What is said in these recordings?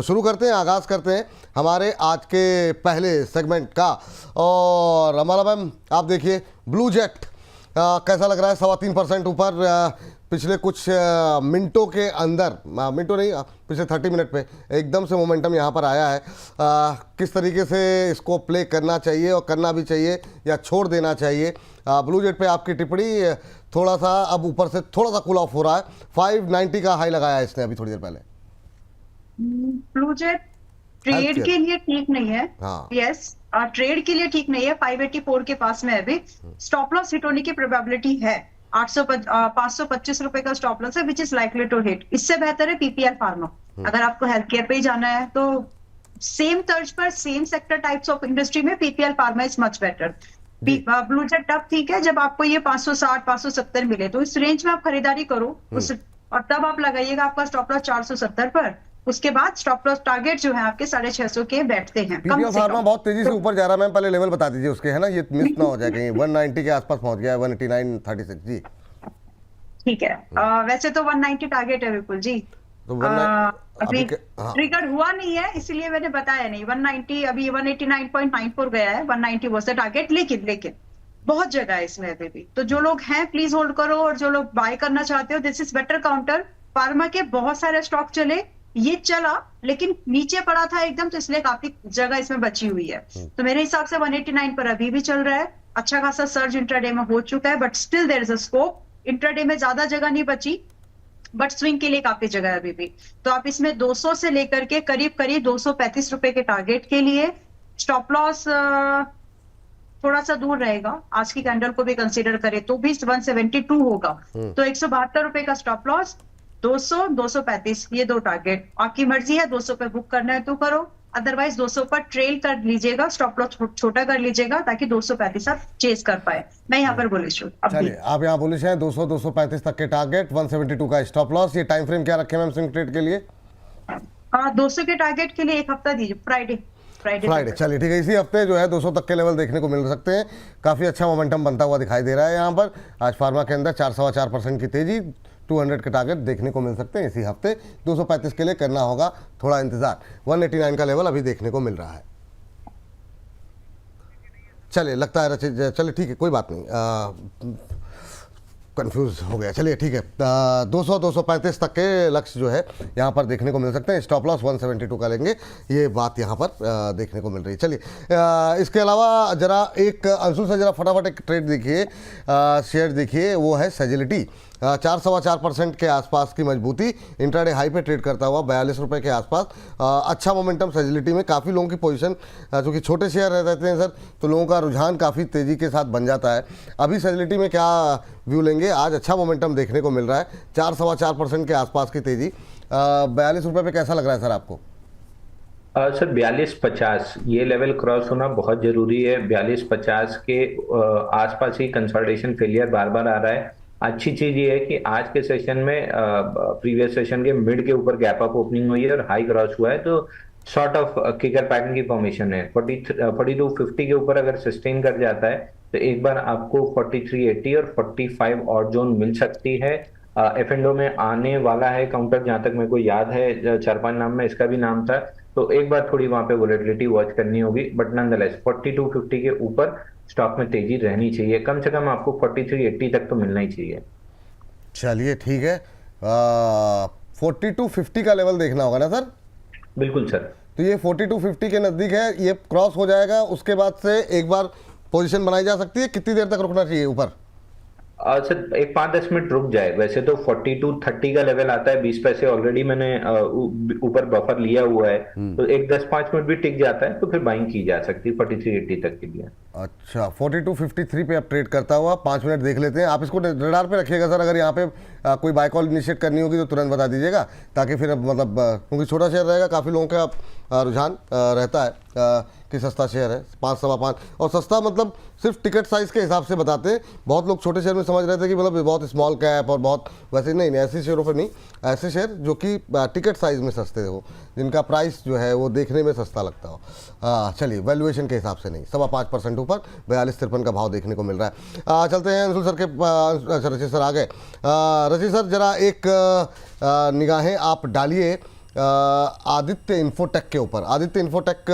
तो शुरू करते हैं, आगाज़ करते हैं हमारे आज के पहले सेगमेंट का। और अमला मैम आप देखिए ब्लू जेट कैसा लग रहा है, 3.25% ऊपर पिछले कुछ मिनटों के अंदर, मिनटों नहीं पिछले 30 मिनट पे एकदम से मोमेंटम यहाँ पर आया है। किस तरीके से इसको प्ले करना चाहिए और करना भी चाहिए या छोड़ देना चाहिए, ब्लू जेट पे आपकी टिप्पणी। थोड़ा सा अब ऊपर से थोड़ा सा कूल ऑफ हो रहा है, 590 का हाई लगाया है इसने अभी थोड़ी देर पहले। ब्लू जेट ट्रेड के लिए ठीक नहीं है। हाँ। यस, ट्रेड के लिए ठीक नहीं है। 584 के पास में अभी स्टॉप लॉस हिट होने की प्रोबेबिलिटी है। 525 रुपए का स्टॉप लॉस है which is likely to hit. इससे बेहतर है पीपीएल फार्मा। अगर आपको हेल्थ केयर पे ही जाना है तो सेम तर्ज पर same sector types of industry में PPL pharma is much better. Blue Jet तब ठीक है जब आपको ये 560 570 मिले, तो इस रेंज में आप खरीदारी करो और तब आप लगाइएगा आपका स्टॉप लॉस 470 पर। उसके बाद स्टॉप लॉस टारगेट जो है आपके 650 के बैठते हैं। पीपीएल फार्मा बहुत तेजी से ऊपर जा रहा है मैम, पहले लेवल बता दीजिए उसके, है ना, ये मिस ना हो जाए कहीं। 190 के आसपास पहुंच गया है, 189.36 जी। ठीक है, वैसे तो 190 टारगेट है बिल्कुल जी। तो अभी ट्रिगर हुआ नहीं है इसीलिए मैंने बताया नहीं। 190 अभी 189.94 गया है, 190 वो से टारगेट। लेकिन बहुत जगह है इसमें अभी भी, तो जो लोग हैं प्लीज होल्ड करो, और जो लोग बाय करना चाहते हो this is better counter. Pharma के बहुत सारे स्टॉक चले, ये चला लेकिन नीचे पड़ा था एकदम, तो इसलिए काफी जगह इसमें बची हुई है। तो मेरे हिसाब से 189 पर अभी भी चल रहा है। अच्छा खासा सर्ज इंट्राडे में हो चुका है, but still there is a scope. Intraday में ज्यादा जगह नहीं बची, बट स्विंग के लिए काफी जगह है अभी भी। तो आप इसमें 200 से लेकर के करीब 235 रुपए के टारगेट के लिए स्टॉप लॉस थोड़ा सा दूर रहेगा। आज की कैंडल को भी कंसीडर करें तो भी 172 होगा, तो 172 रुपए का स्टॉप लॉस, 200 235 ये दो टारगेट। आपकी मर्जी है 200 पे बुक करना है तो करो, अदरवाइज 200 पर ट्रेल कर लीजिएगा, स्टॉप लॉस छोटा कर लीजिएगा ताकि 235 आप चेस कर पाए। मैं यहाँ पर बुलिश हूँ। चलिए आप यहाँ बुलिश हैं, 200 235 तक के टारगेट, 172 का स्टॉप लॉस। ये टाइम फ्रेम क्या रखे मैम स्विंग ट्रेड के लिए? 200 के टारगेट के लिए एक हफ्ता दीजिए, फ्राइडे। चलिए ठीक है, इसी हफ्ते जो है 200 तक के लेवल देखने को मिल सकते हैं। काफ़ी अच्छा मोमेंटम बनता हुआ दिखाई दे रहा है यहाँ पर। आज फार्मा के अंदर 4.25% की तेजी, 200 के टारगेट देखने को मिल सकते हैं इसी हफ्ते। 235 के लिए करना होगा थोड़ा इंतजार। 189 का लेवल अभी देखने को मिल रहा है। चलिए लगता है चलिए ठीक है, कोई बात नहीं, कंफ्यूज हो गया। चलिए ठीक है, 200 235 तक के लक्ष्य जो है यहाँ पर देखने को मिल सकते हैं। स्टॉप लॉस 172 का लेंगे, ये बात यहाँ पर देखने को मिल रही है। चलिए इसके अलावा जरा एक अंशुल से जरा फटाफट एक ट्रेड देखिए, शेयर देखिए, वो है सेजिलिटी। 4.25% के आसपास की मजबूती, इंट्राडे हाई पे ट्रेड करता हुआ 42 रुपये के आसपास। अच्छा मोमेंटम सेजिलिटी में, काफ़ी लोगों की पोजीशन, चूँकि छोटे शेयर रहते हैं सर, तो लोगों का रुझान काफ़ी तेज़ी के साथ बन जाता है। अभी सेजिलिटी में क्या व्यू लेंगे? आज अच्छा मोमेंटम देखने को मिल रहा है, 4.25% के आसपास की तेज़ी। 42 रुपये पे कैसा लग रहा है सर आपको? सर 42.50 ये लेवल क्रॉस होना बहुत जरूरी है। 42.50 के आसपास ही कंसोलिडेशन फेलियर बार बार आ रहा है। अच्छी चीज ये है कि आज के सेशन में प्रीवियस सेशन के मिड के ऊपर गैप अप ओपनिंग हुई है और हाई क्रॉस हुआ है, तो सॉर्ट ऑफ किकर पैटर्न की फॉर्मेशन है। 4250 के ऊपर अगर सस्टेन कर जाता है तो एक बार आपको 4380 और 45 और जोन मिल सकती है। एफ&ओ में आने वाला है काउंटर, जहां तक मेरे को याद है 4-5 नाम में इसका भी नाम था, तो एक बार थोड़ी वहां पे वोलेटिलिटी वॉच करनी होगी। बट नॉनदलेस 4250 के ऊपर स्टॉक में तेजी रहनी चाहिए, कम से कम आपको 4380 तक तो मिलना ही चाहिए। चलिए ठीक है, 4250 का लेवल देखना होगा ना सर? बिल्कुल सर। तो ये 4250 के नज़दीक है, ये क्रॉस हो जाएगा उसके बाद से एक बार पोजीशन बनाई जा सकती है। कितनी देर तक रुकना चाहिए ऊपर? सर एक 5-10 मिनट रुक जाए। वैसे तो 4230 का लेवल आता है, 20 पैसे ऑलरेडी मैंने ऊपर बफर लिया हुआ है, तो एक 10-5 मिनट भी टिक जाता है तो फिर बाइंग की जा सकती है 4380 तक के लिए। अच्छा, 4253 पे आप ट्रेड करता हुआ 5 मिनट देख लेते हैं। आप इसको रडार पे रखिएगा सर, अगर यहाँ पे कोई बाय कॉल इनिशिएट करनी होगी तो तुरंत बता दीजिएगा, ताकि फिर मतलब क्योंकि छोटा शेयर रहेगा, काफ़ी लोगों का रुझान रहता है कि सस्ता शेयर है, 5 सवा 5। और सस्ता मतलब सिर्फ टिकट साइज़ के हिसाब से बताते हैं। बहुत लोग छोटे शेयर में समझ रहे थे कि मतलब बहुत स्मॉल कैप और बहुत, वैसे नहीं, ऐसे शेयरों पर नहीं, ऐसे शेयर जो कि टिकट साइज़ में सस्ते हो, जिनका प्राइस जो है वो देखने में सस्ता लगता हो। चलिए वैल्यूएशन के हिसाब से नहीं, 5.25% ऊपर 42-53 का भाव देखने को मिल रहा है। चलते हैं अंशुल सर के। अच्छा रचित सर आ गए। रचित सर जरा एक निगाहें आप डालिए आदित्य इन्फोटेक के ऊपर। आदित्य इन्फोटेक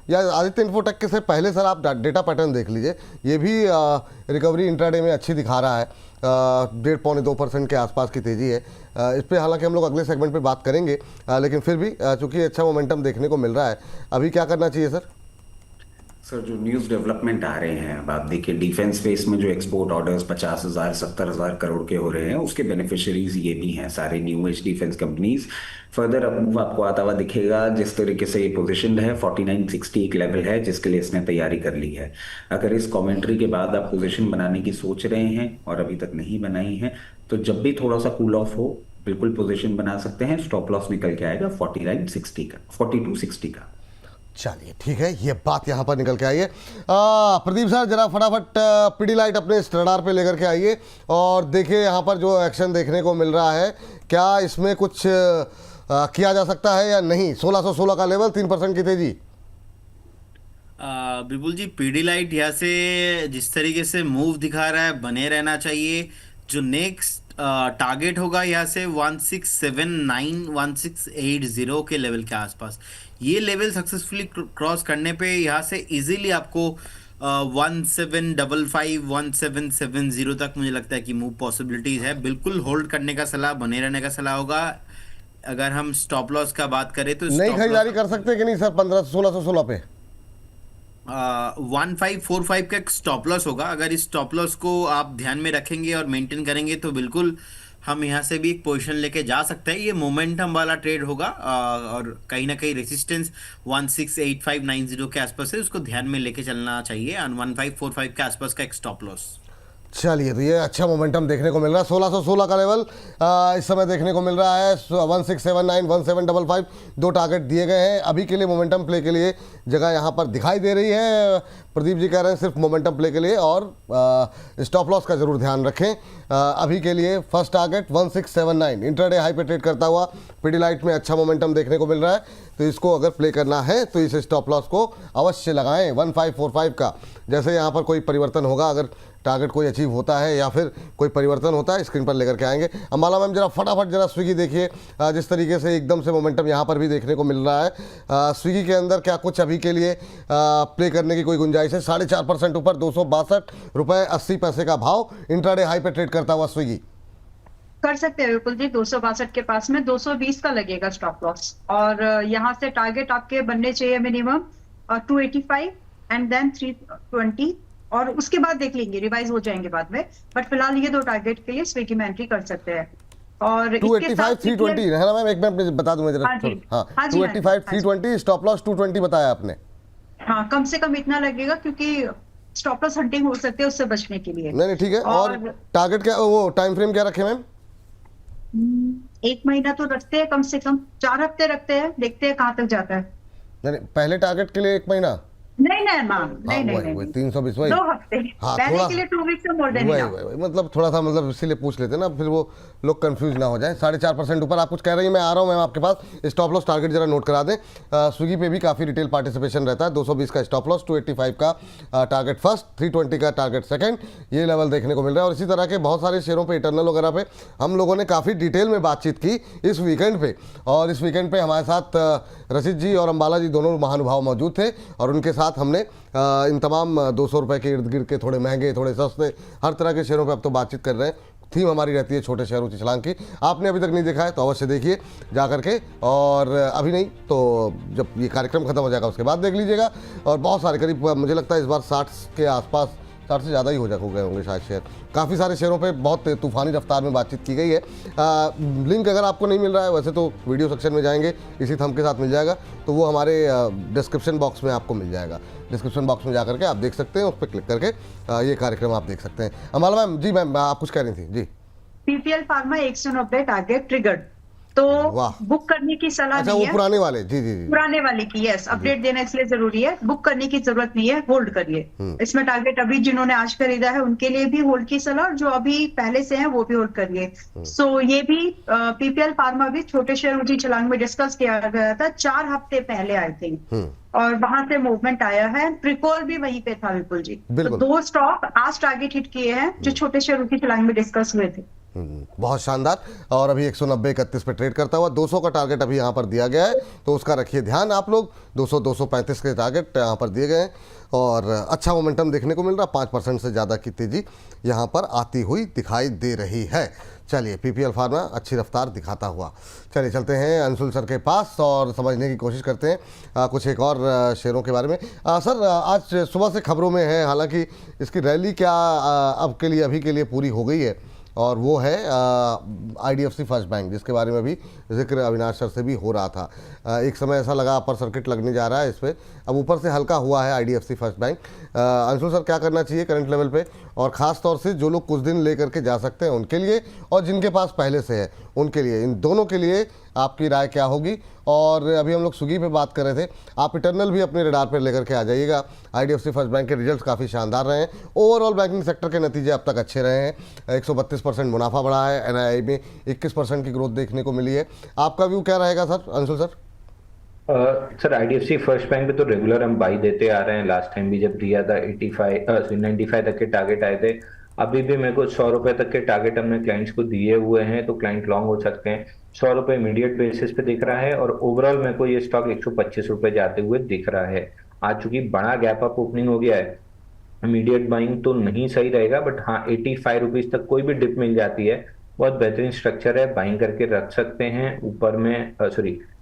या आदित्य इन्फोटेक के से पहले सर आप डेटा पैटर्न देख लीजिए, ये भी रिकवरी इंट्राडे में अच्छी दिखा रहा है, 1.5-2% के आसपास की तेज़ी है। इस पे हालांकि हम लोग अगले सेगमेंट पे बात करेंगे, लेकिन फिर भी चूंकि अच्छा मोमेंटम देखने को मिल रहा है, अभी क्या करना चाहिए सर? सर जो न्यूज़ डेवलपमेंट आ रहे हैं, अब आप देखिए डिफेंस स्पेस में जो एक्सपोर्ट ऑर्डर्स 50,000 70,000 करोड़ के हो रहे हैं, उसके बेनिफिशियरीज ये भी हैं सारे new age defence companies. Further up move आपको आता हुआ दिखेगा। जिस तरीके से ये पोजीशनड है 4960 एक लेवल है जिसके लिए इसने तैयारी कर ली है। अगर इस कमेंट्री के बाद आप पोजीशन बनाने की सोच रहे हैं और अभी तक नहीं बनाई है, तो जब भी थोड़ा सा कूल ऑफ हो बिल्कुल पोजीशन बना सकते हैं। स्टॉप लॉस निकल के आएगा 4960 का, 4260 का। चलिए ठीक है, ये बात यहाँ पर निकल के आई है। प्रदीप सर जरा फटाफट पिडिलाइट अपने रडार पे लेकर के आइए और देखिए यहाँ पर जो एक्शन देखने को मिल रहा है, क्या इसमें कुछ किया जा सकता है या नहीं? 1616 का लेवल, 3% की तेजी। बिल्कुल जी, पिडिलाइट यहाँ से जिस तरीके से मूव दिखा रहा है बने रहना चाहिए। जो नेक्स्ट टारगेट होगा यहाँ से 1679 1680 के लेवल के आसपास, ये लेवल सक्सेसफुली क्रॉस करने पे यहाँ से इजीली आपको 1755 1770 तक मुझे लगता है कि मूव पॉसिबिलिटीज है। बिल्कुल होल्ड करने का सलाह, बने रहने का सलाह होगा। अगर हम स्टॉप लॉस का बात करें तो नहीं खरीदारी कर सकते कि नहीं सर 1616 पे? 1545 का स्टॉप लॉस होगा। अगर इस स्टॉप लॉस को आप ध्यान में रखेंगे और मेंटेन करेंगे तो बिल्कुल हम यहाँ से भी एक पोजीशन लेके जा सकते हैं। ये मोमेंटम वाला ट्रेड होगा और कहीं ना कहीं रेजिस्टेंस 168590 के आसपास है, उसको ध्यान में लेके चलना चाहिए। 1545 के आसपास का एक स्टॉप लॉस। चलिए, तो ये अच्छा मोमेंटम देखने को मिल रहा है। 1616 का लेवल इस समय देखने को मिल रहा है। 1679 1755 दो टारगेट दिए गए हैं। अभी के लिए मोमेंटम प्ले के लिए जगह यहाँ पर दिखाई दे रही है। प्रदीप जी कह रहे हैं सिर्फ मोमेंटम प्ले के लिए, और स्टॉप लॉस का जरूर ध्यान रखें। अभी के लिए फर्स्ट टारगेट 1679 इंट्राडे हाई पे ट्रेड करता हुआ पिडिलाइट में अच्छा मोमेंटम देखने को मिल रहा है, तो इसको अगर प्ले करना है तो इस स्टॉप लॉस को अवश्य लगाएं 1545 का। जैसे यहाँ पर कोई परिवर्तन होगा, अगर टारगेट कोई अचीव होता है या फिर कोई परिवर्तन होता है, स्क्रीन पर लेकर के आएंगे। अम्बाला मैम जरा फटाफट जरा स्विगी देखिए, जिस तरीके से एकदम से मोमेंटम यहाँ पर भी देखने को मिल रहा है। स्विगी के अंदर क्या कुछ अभी के लिए प्ले करने की कोई गुंजाइश है? 4.5% ऊपर 262 रुपये 80 पैसे का भाव, इंट्राडे हाई पे ट्रेड करता हुआ स्विगी। कर सकते हैं बिल्कुल जी। 262 के पास में 220 का लगेगा स्टॉप लॉस, और यहाँ से टारगेट आपके बनने चाहिए मिनिमम 285 एंड देन 320, और उसके बाद देख लेंगे, रिवाइज हो जाएंगे बाद में। बट फिलहाल ये दो टारगेट के लिए स्विगी में एंट्री कर सकते हैं। और 285 320 है ना मैम? एक मिनट बता दूं मैं जरा। हाँ 285 320, स्टॉप लॉस 220 बताया आपने। हाँ, कम से कम इतना लगेगा क्योंकि स्टॉप लॉस हंटिंग हो सकती है उससे बचने के लिए। नहीं ठीक है। और टारगेट क्या, वो टाइम फ्रेम क्या रखे मैम? 1 महीना तो रखते हैं, कम से कम 4 हफ्ते रखते हैं, देखते हैं कहाँ तक जाता है। नहीं, पहले टारगेट के लिए 1 महीना नहीं नहीं 320 2 हफ्ते। हाँ, पहले के लिए 2 वीक से मोर देन वही मतलब थोड़ा सा, मतलब इसीलिए पूछ लेते ना, फिर वो लोग कंफ्यूज ना हो जाए। 4.5% ऊपर आप कुछ कह रही हैं, मैं आ रहा हूँ मैम आपके पास। स्टॉप लॉस टारगेट जरा नोट करा दें। स्विगी पे भी काफ़ी रिटेल पार्टिसिपेशन रहता है। 220 का स्टॉप लॉस, 285 का टारगेट फर्स्ट, 320 का टारगेट सेकंड, ये लेवल देखने को मिल रहा है। और इसी तरह के बहुत सारे शेयरों पे, इटर्नल वगैरह पे हम लोगों ने काफ़ी डिटेल में बातचीत की इस वीकेंड पे, और इस वीकेंड पे हमारे साथ रशीद जी और अम्बाला जी दोनों महानुभाव मौजूद थे, और उनके साथ हमने इन तमाम 200 रुपये के इर्द गिर्द के, थोड़े महंगे थोड़े सस्ते, हर तरह के शेयरों पे अब तो बातचीत कर रहे हैं। थीम हमारी रहती है छोटे शहरों की छलांग की। आपने अभी तक नहीं देखा है तो अवश्य देखिए जा करके, और अभी नहीं तो जब ये कार्यक्रम खत्म हो जाएगा उसके बाद देख लीजिएगा। और बहुत सारे, करीब मुझे लगता है इस बार 60 के आसपास, 60 से ज़्यादा ही हो गए होंगे शायद शेयर। काफ़ी सारे शेयरों पे बहुत तूफानी रफ्तार में बातचीत की गई है। लिंक अगर आपको नहीं मिल रहा है, वैसे तो वीडियो सेक्शन में जाएंगे, इसी थंब के साथ मिल जाएगा, तो वो हमारे डिस्क्रिप्शन बॉक्स में आपको मिल जाएगा। डिस्क्रिप्शन बॉक्स में जा करके आप देख सकते हैं, उस पर क्लिक करके ये कार्यक्रम आप देख सकते हैं। अम्बाला मैम जी, मैम आप कुछ कह रही थी जी। पीपीएल फार्मा 190 टारगेट ट्रिगर्ड, तो बुक करने की सलाह अच्छा, नहीं वो है। पुराने वाले जी जी जी, पुराने वाले की यस, अपडेट देना इसलिए जरूरी है। बुक करने की जरूरत नहीं है, होल्ड करिए। इसमें टारगेट अभी जिन्होंने आज खरीदा है उनके लिए भी होल्ड की सलाह, और जो अभी पहले से हैं वो भी होल्ड करिए। सो ये भी पीपीएल फार्मा भी छोटे शेयर ऊंची छलांग में डिस्कस किया गया था 4 हफ्ते पहले आई थिंक, और वहां से मूवमेंट आया है। प्रिकोल भी वहीं पे था बिल्कुल जी। तो 2 स्टॉक आज टारगेट हिट किए हैं जो छोटे शेयर ऊंची छलांग में डिस्कस हुए थे। बहुत शानदार। और अभी 190-31 पे ट्रेड करता हुआ 200 का टारगेट अभी यहाँ पर दिया गया है, तो उसका रखिए ध्यान आप लोग। 200-235 के टारगेट यहाँ पर दिए गए हैं और अच्छा मोमेंटम देखने को मिल रहा। 5% से ज़्यादा की तेज़ी यहाँ पर आती हुई दिखाई दे रही है। चलिए पीपीएल फार्मा अच्छी रफ्तार दिखाता हुआ। चलिए चलते हैं अंशुल सर के पास और समझने की कोशिश करते हैं कुछ एक और शेयरों के बारे में। सर आज सुबह से खबरों में है, हालांकि इसकी रैली क्या अब के लिए अभी के लिए पूरी हो गई है, और वो है आईडीएफसी फर्स्ट बैंक, जिसके बारे में भी जिक्र अविनाश सर से भी हो रहा था। एक समय ऐसा लगा अपर सर्किट लगने जा रहा है इस पर, अब ऊपर से हल्का हुआ है IDFC First bank. Anshul sir क्या करना चाहिए करंट लेवल पे, और ख़ास तौर से जो लोग कुछ दिन ले करके जा सकते हैं उनके लिए, और जिनके पास पहले से है उनके लिए, इन दोनों के लिए आपकी राय क्या होगी? और अभी हम लोग स्विगी पे बात कर रहे थे, आप इटर्नल भी अपने रडार पर लेकर के आ जाइएगा। आईडीएफसी फर्स्ट बैंक के रिजल्ट्स काफ़ी शानदार रहे हैं, ओवरऑल बैंकिंग सेक्टर के नतीजे अब तक अच्छे रहे हैं। 132% मुनाफा बढ़ा है, एनआईआई में 21% की ग्रोथ देखने को मिली है। आपका व्यू क्या रहेगा sir, Anshul sir? Sir IDFC First bank पे तो रेगुलर हम बाई देते आ रहे हैं। लास्ट टाइम भी जब दिया था 95 तक के टारगेट आए थे। अभी भी मेरे को 100 रुपए तक के टारगेट हमने क्लाइंट्स को दिए हुए हैं, तो क्लाइंट लॉन्ग हो सकते हैं। 100 रुपए इमीडिएट बेसिस पे दिख रहा है, और ओवरऑल मेरे को ये स्टॉक 125 रुपए जाते हुए दिख रहा है। आज चूंकि बड़ा गैप अप ओपनिंग हो गया है, इमीडिएट बाइंग तो नहीं सही रहेगा, बट हाँ 85 रुपीज तक कोई भी डिप मिल जाती है, बहुत बेहतरीन स्ट्रक्चर है, बाइंग करके रख सकते हैं। ऊपर में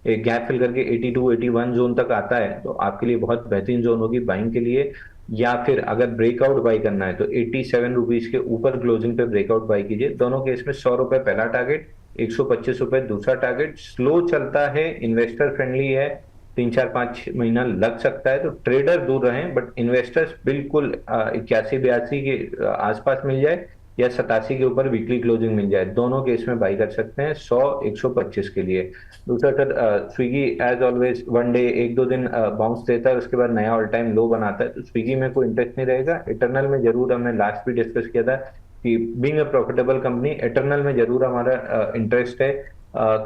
एक गैप फिल करके 82-81 जोन तक आता है, तो आपके लिए बहुत बेहतरीन जोन होगी बाइंग के लिए। या फिर अगर ब्रेकआउट बाई करना है तो 87 रुपीज के ऊपर क्लोजिंग पे ब्रेकआउट बाई कीजिए। दोनों केस में 100 रुपए पहला टारगेट, 125 रुपए दूसरा टारगेट। स्लो चलता है, इन्वेस्टर फ्रेंडली है, 3-4-5 महीना लग सकता है, तो ट्रेडर दूर रहें। बट इन्वेस्टर्स बिल्कुल 81-82 के आसपास मिल जाए या 87 के ऊपर वीकली क्लोजिंग मिल जाए, दोनों केस में बाई कर सकते हैं 100-125 के लिए। दूसरा sir, Swiggy as always one day 1-2 दिन बाउंस देता है, उसके बाद नया ऑल टाइम लो बनाता है, तो स्विगी में कोई इंटरेस्ट नहीं रहेगा। इटर्नल में जरूर, हमने लास्ट भी डिस्कस किया था कि being a profitable company, eternal में जरूर हमारा इंटरेस्ट है।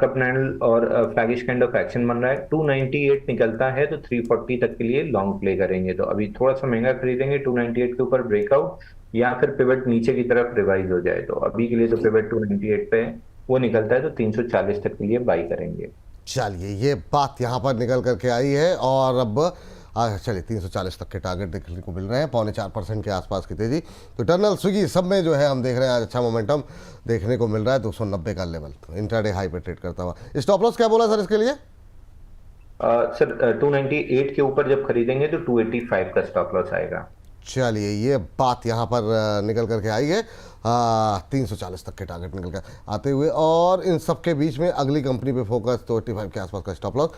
कप नैंडल और फ्लैगिश काइंड ऑफ एक्शन बन रहा है। 298 निकलता है तो 340 तक के लिए लॉन्ग प्ले करेंगे, तो अभी थोड़ा सा महंगा खरीदेंगे 298 के ऊपर ब्रेकआउट, या फिर पिवट नीचे की तरफ रिवाइज हो जाए, तो अभी के लिए तो पिवट 298 पे है, वो निकलता है तो 340 तक के लिए बाई करेंगे। चलिए ये बात यहाँ पर निकल करके आई है, और अब चलिए 340 तक के टारगेट देखने को मिल रहे हैं, 3.25% के आसपास की तेजी। तो टर्नल स्विगी सब में जो है हम देख रहे हैं आज अच्छा मोमेंटम देखने को मिल रहा है। 290 का लेवल इंट्राडे हाई पे ट्रेड करता हुआ। स्टॉप लॉस क्या बोला सर इसके लिए? सर 298 के ऊपर जब खरीदेंगे तो 285 का स्टॉप लॉस आएगा। चलिए ये बात यहाँ पर निकल करके आई है। 340 तक के टारगेट निकल कर आते हुए, और इन सब के बीच में अगली कंपनी पे फोकस, तो 85 के आसपास का स्टॉप लॉस।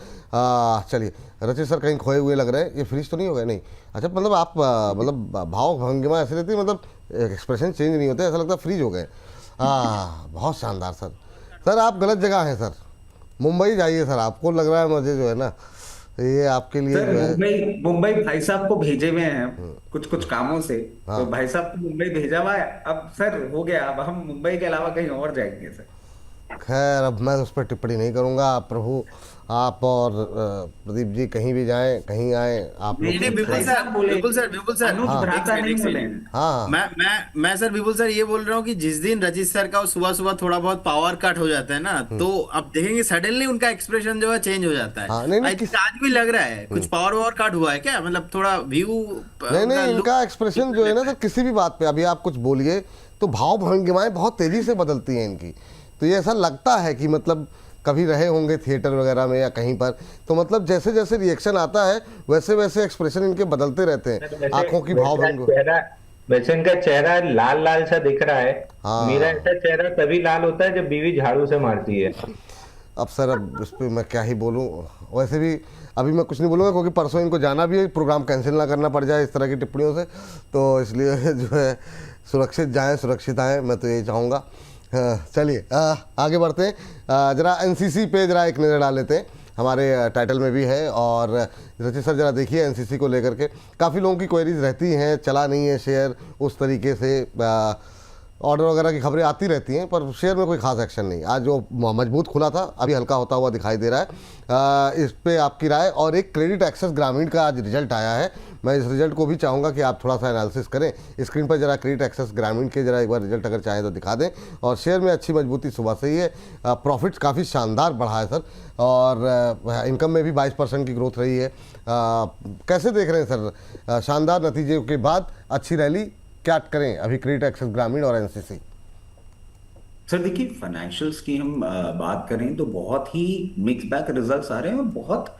चलिए रचित सर कहीं खोए हुए लग रहे हैं, ये फ्रीज तो नहीं हो गए? नहीं, अच्छा मतलब आप मतलब भाव भंगिमा ऐसे रहती है, मतलब एक्सप्रेशन चेंज नहीं होते, ऐसा लगता है फ्रीज हो गए। बहुत शानदार सर। सर आप गलत जगह हैं सर, मुंबई जाइए सर, आपको लग रहा है मुझे जो है ना ये आपके लिए सर जो है। मुंबई भाई साहब को भेजे हुए हैं कुछ कामों से, हाँ। तो भाई साहब को मुंबई भेजा हुआ है। अब सर हो गया, अब हम मुंबई के अलावा कहीं और जाएंगे सर। खैर अब मैं उस पर टिप्पणी नहीं करूंगा। प्रभु आप और प्रदीप जी कहीं भी जाएं, कहीं आए, आप लोग नहीं, बिल्कुल सर। अनुज भ्राता नहीं बोले। हाँ मैं सर बिल्कुल सर ये बोल रहा हूँ कि जिस दिन रजित सर का सुबह सुबह थोड़ा बहुत पावर कट हो जाता है ना, तो अब देखेंगे सडनली उनका एक्सप्रेशन जो है चेंज हो जाता है। हाँ, नहीं, आज भी लग रहा है कुछ पावर कट हुआ है क्या, मतलब थोड़ा व्यू नहीं इनका एक्सप्रेशन जो है ना सर, किसी भी बात पे अभी आप कुछ बोलिए तो भाव भंगिमाएं बहुत तेजी से बदलती हैं इनकी। तो ये ऐसा लगता है कि मतलब कभी रहे होंगे थिएटर वगैरह में या कहीं पर, तो मतलब जैसे जैसे रिएक्शन आता है वैसे वैसे एक्सप्रेशन इनके बदलते रहते हैं, आंखों की भाव भंग। वैसे इनका चेहरा लाल लाल सा दिख रहा है। हाँ। मेरा ऐसा चेहरा तभी लाल होता है जब बीवी झाड़ू से मारती है। अब सर अब इस पर मैं क्या ही बोलूं, वैसे भी अभी मैं कुछ नहीं बोलूँगा क्योंकि परसों इनको जाना भी है, प्रोग्राम कैंसिल ना करना पड़ जाए इस तरह की टिप्पणियों से, तो इसलिए जो है सुरक्षित जाएं, सुरक्षित आएँ, मैं तो यही चाहूँगा। चलिए आगे बढ़ते हैं। ज़रा एनसीसी पे ज़रा एक नज़र डाल लेते हैं, हमारे टाइटल में भी है। और रचित सर ज़रा देखिए एनसीसी को लेकर के काफ़ी लोगों की क्वेरीज रहती हैं, चला नहीं है शेयर उस तरीके से, ऑर्डर वगैरह की खबरें आती रहती हैं, पर शेयर में कोई खास एक्शन नहीं। आज जो मजबूत खुला था अभी हल्का होता हुआ दिखाई दे रहा है। इस पे आपकी राय। और एक क्रेडिट एक्सेस ग्रामीण का आज रिजल्ट आया है, मैं इस रिजल्ट को भी चाहूँगा कि आप थोड़ा सा एनालिसिस करें। स्क्रीन पर जरा क्रेडिट एक्सेस ग्रामीण के जरा एक बार रिजल्ट अगर चाहें तो दिखा दें। और शेयर में अच्छी मजबूती सुबह से ही है, प्रॉफिट्स काफ़ी शानदार बढ़ा है सर, और इनकम में भी 22% की ग्रोथ रही है। कैसे देख रहे हैं सर शानदार नतीजे के बाद अच्छी रैली, क्या करें अभी क्रेडिट एक्सेस ग्रामीण और एनसीसी? सर देखिए, फाइनेंशियल्स की हम बात करें तो बहुत ही मिक्स बैग रिजल्ट्स आ रहे हैं, और बहुत